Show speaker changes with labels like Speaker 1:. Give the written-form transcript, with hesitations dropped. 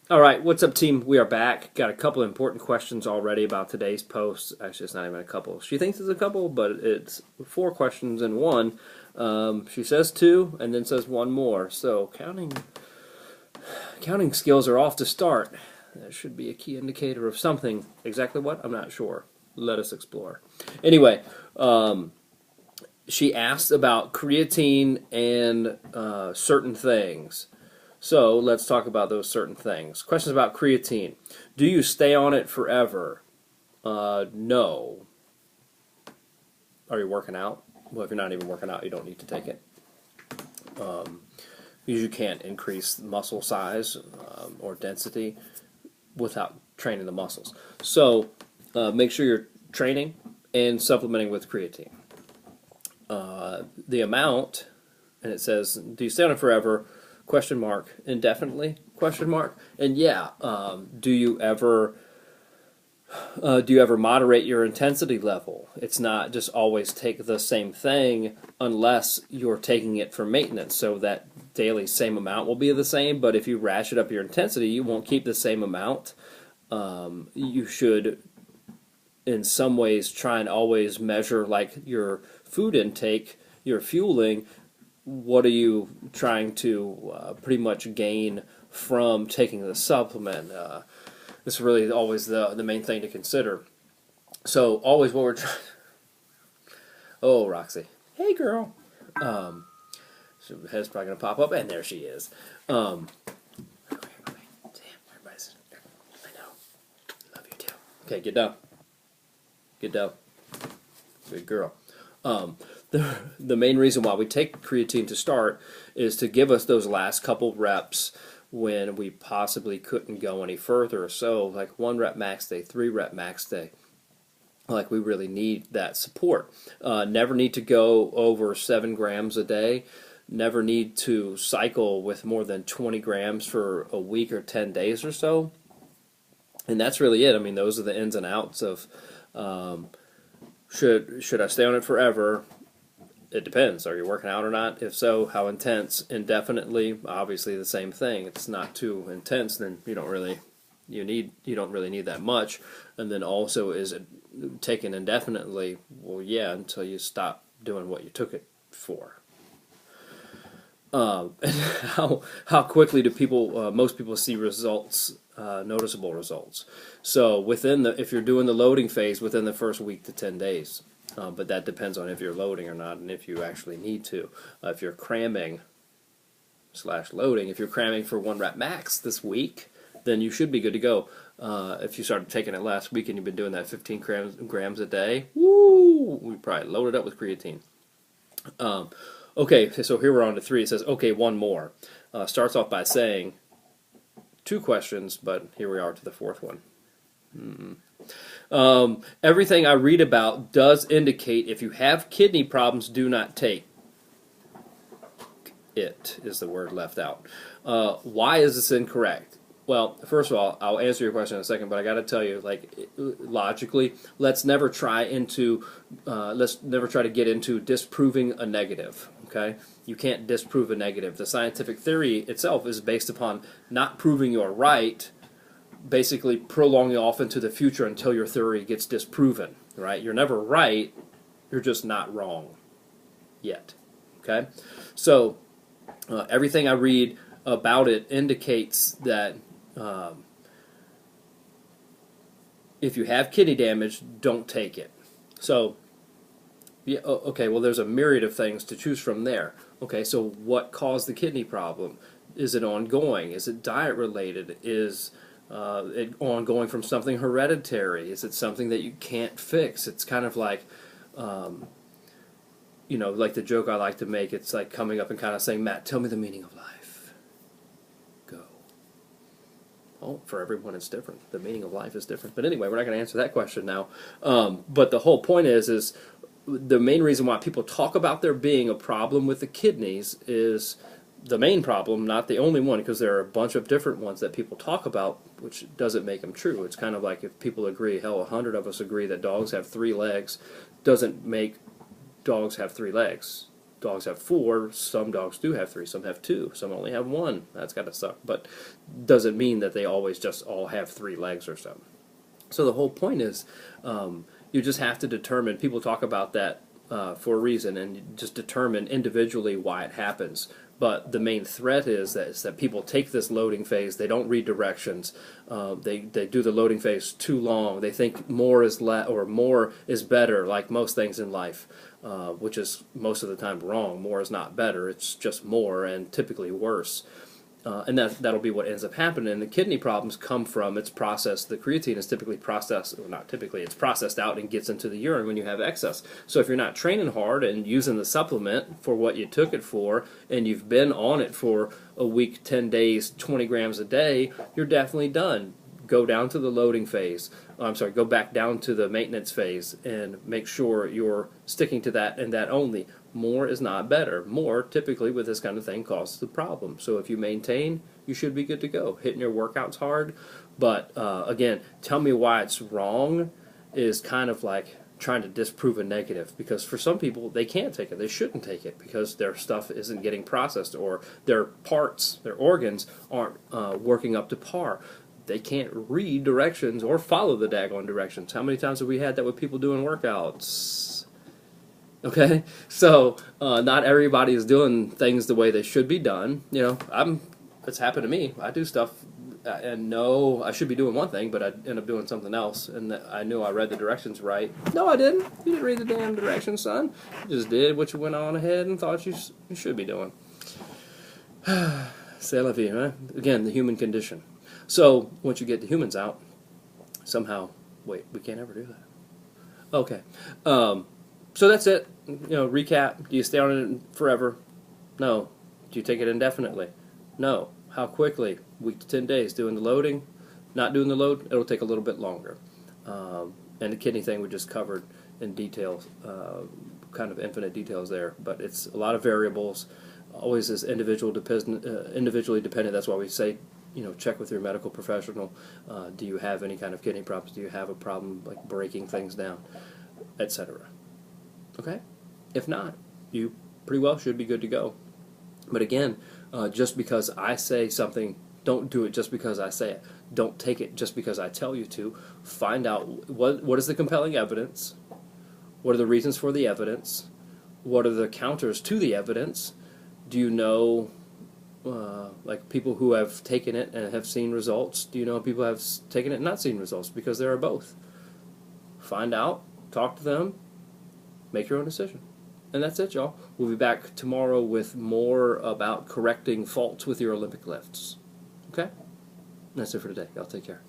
Speaker 1: All right, what's up, team? We are back. Got a couple of important questions already about today's post. Actually, it's not even a couple. She thinks it's a couple, but it's four questions in one. She says two, and then says one more. So counting skills are off to start. That should be a key indicator of something. Exactly what? I'm not sure. Let us explore. Anyway, she asked about creatine and certain things. So let's talk about those certain things. Questions about creatine. Do you stay on it forever? No. Are you working out? Well, if you're not even working out, you don't need to take it. Because you can't increase muscle size or density without training the muscles. So make sure you're training and supplementing with creatine. The amount, and it says, do you stay on it forever? Question mark, indefinitely? Question mark. And yeah, do you ever moderate your intensity level? It's not just always take the same thing unless you're taking it for maintenance. So that daily same amount will be the same, but if you ratchet up your intensity, you won't keep the same amount. You should, in some ways, try and always measure like your food intake, your fueling. What are you trying to pretty much gain from taking the supplement? This is really always the main thing to consider. So always what we're trying. Oh, Roxy, hey girl. So the head's probably gonna pop up, and there she is. Damn, everybody's. I know. Love you too. Okay, get down. Get down. Good girl. The main reason why we take creatine to start is to give us those last couple reps when we possibly couldn't go any further. So like 1 rep max day, 3 rep max day. Like we really need that support. Never need to go over 7 grams a day. Never need to cycle with more than 20 grams for a week or 10 days or so. And that's really it. I mean, those are the ins and outs of should I stay on it forever? It depends. Are you working out or not? If so, how intense? Indefinitely, obviously the same thing. It's not too intense, then you don't really need that much. And then also, is it taken indefinitely? Well, yeah, until you stop doing what you took it for. And how quickly do most people see results, noticeable results? So if you're doing the loading phase, within the first week to 10 days. But that depends on if you're loading or not, and if you actually need to. If you're cramming / loading, if you're cramming for 1 rep max this week, then you should be good to go. If you started taking it last week and you've been doing that 15 grams a day, woo, we probably loaded up with creatine. Okay, so here we're on to 3. It says, okay, one more. Starts off by saying 2 questions, but here we are to the 4th one. Everything I read about does indicate if you have kidney problems, do not take it, is the word left out. Why is this incorrect? Well, first of all, I'll answer your question in a second, but I got to tell you, like, logically, let's never try to get into disproving a negative. Okay, you can't disprove a negative. The scientific theory itself is based upon not proving you're right, basically prolonging off into the future until your theory gets disproven. Right? You're never right. You're just not wrong yet. Okay, so everything I read about it indicates that if you have kidney damage, don't take it. So, yeah, okay, well, there's a myriad of things to choose from there. Okay, so what caused the kidney problem? Is it ongoing? Is it diet related? Is it ongoing from something hereditary? Is it something that you can't fix? It's kind of like, like the joke I like to make. It's like coming up and kind of saying, Matt, tell me the meaning of life. Go. Oh, for everyone it's different. The meaning of life is different. But anyway, we're not going to answer that question now. But the whole point is the main reason why people talk about there being a problem with the kidneys is the main problem, not the only one, because there are a bunch of different ones that people talk about, which doesn't make them true. It's kind of like if people agree, 100 of us agree that dogs have 3 legs, doesn't make dogs have 3 legs. dogs have 4, some dogs do have 3, some have 2, some only have 1. That's gotta suck. But doesn't mean that they always just all have 3 legs or something. So the whole point is, you just have to determine. People talk about that for a reason, and you just determine individually why it happens. But the main threat is that people take this loading phase. They don't read directions. They do the loading phase too long. They think more is more is better, like most things in life, which is most of the time wrong. More is not better. It's just more, and typically worse. And that'll be what ends up happening. And the kidney problems come from its process. The creatine is typically processed, or not typically, it's processed out and gets into the urine when you have excess. So if you're not training hard and using the supplement for what you took it for, and you've been on it for a week, 10 days, 20 grams a day, you're definitely done. Go down to the loading phase. Go back down to the maintenance phase and make sure you're sticking to that and that only. More is not better. More, typically, with this kind of thing, causes the problem. So if you maintain, you should be good to go. Hitting your workouts hard. But, again, tell me why it's wrong is kind of like trying to disprove a negative. Because for some people, they can't take it. They shouldn't take it because their stuff isn't getting processed, or their parts, their organs, aren't working up to par. They can't read directions or follow the daggone directions. How many times have we had that with people doing workouts? Okay, so not everybody is doing things the way they should be done. It's happened to me. I do stuff and know I should be doing one thing, but I end up doing something else. And I knew I read the directions right. No, I didn't. You didn't read the damn directions, son. You just did what you went on ahead and thought you should be doing. C'est la vie, right? Again, the human condition. So once you get the humans out, somehow, wait, we can't ever do that. Okay. So that's it. Recap. Do you stay on it forever? No. Do you take it indefinitely? No. How quickly? Week to 10 days. Doing the loading? Not doing the load? It'll take a little bit longer. And the kidney thing we just covered in detail, kind of infinite details there. But it's a lot of variables. Always is individually dependent. That's why we say, check with your medical professional. Do you have any kind of kidney problems? Do you have a problem like breaking things down, etc.? Okay? If not, you pretty well should be good to go. But again, just because I say something, don't do it just because I say it. Don't take it just because I tell you to. Find out what is the compelling evidence, what are the reasons for the evidence, what are the counters to the evidence. Do you know like people who have taken it and have seen results? Do you know people who have taken it and not seen results? Because there are both. Find out, talk to them, make your own decision. And that's it, y'all. We'll be back tomorrow with more about correcting faults with your Olympic lifts. Okay? That's it for today. Y'all take care.